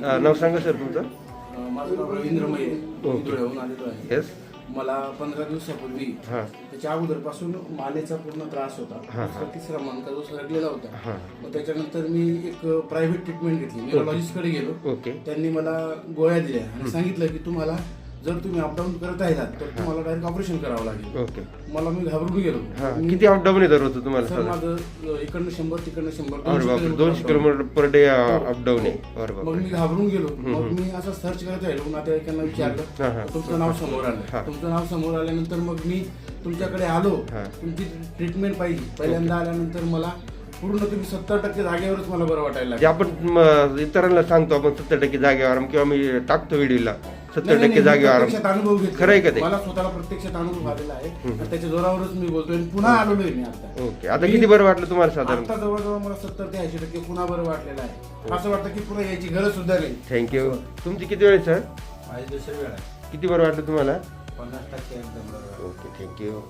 नाव सांगा सर तुमचं. माझं नाव रवींद्र मये, मी धुळ्याहून आलेलो आहे. येस. मला 15 दिवसापूर्वी हां त्याच्या अगोदरपासून मानेचा पूर्ण त्रास होता. दुसरा तिसरा मणका जो सरकलेला होता. हां मग त्याच्यानंतर मी एक प्रायव्हेट ट्रीटमेंट घेतली. न्यूरोलॉजिस्टकडे गेलो. ओके. त्यांनी मला गोळ्या दिल्या आणि सांगितलं की तुम्हाला जर तुम्ही अपडाऊन करत राहिलात तर तुम्हाला डायरेक्ट ऑपरेशन करावं लागेल. ओके. मला मी घाबरून गेलो. हां किती अपडाऊन येत होतं तुम्हाला सर साधारण? माझं इकडनं 100 तिकडनं 100 अरे बापरे 200 किलोमीटर पर डे अपडाऊन आहे. अरे मग बापरे. मी घाबरून गेलो. मग मी असं सर्च करत राहिलो. नातेवाईकांना हां, हां. विचारलं. तुमचं नाव समोर हां. आलं. तुमचं नाव समोर आल्यानंतर मग मी तुमच्याकडे आलो. हां. तुमची ट्रीटमेंट पाहिजे. पहिल्यांदा आल्यानंतर मला पूर्ण तुम्ही 70% जागेवरच मला बरं वाटायला जे लागलं. आपण इतरांना सांगतो आपण 70% जागेवर आराम किंवा मी टाकतो व्हिडिओला 70% जागेवर आराम. प्रत्यक्षात अनुभव घेतला. खरं आहे का ते? मला स्वतःला प्रत्यक्षात अनुभव आलेला आहे आणि त्याच्या जोरावरच मी बोलतोय आणि पुन्हा आलेलो आहे मी आता. ओके. आता किती बरं वाटलं तुम्हाला साधारण? आता जवळजवळ मला 70 ते 80% पुन्हा बरं वाटलेलं आहे. असं वाटतं की पुन्हा यायची गरज सुद्धा नाही. थँक्यू. तुमची किती वेळ सर? माझी दुसरी वेळ आहे. किती बरं वाटलं तुम्हाला? 50% एकदम बरं. Okay thank you.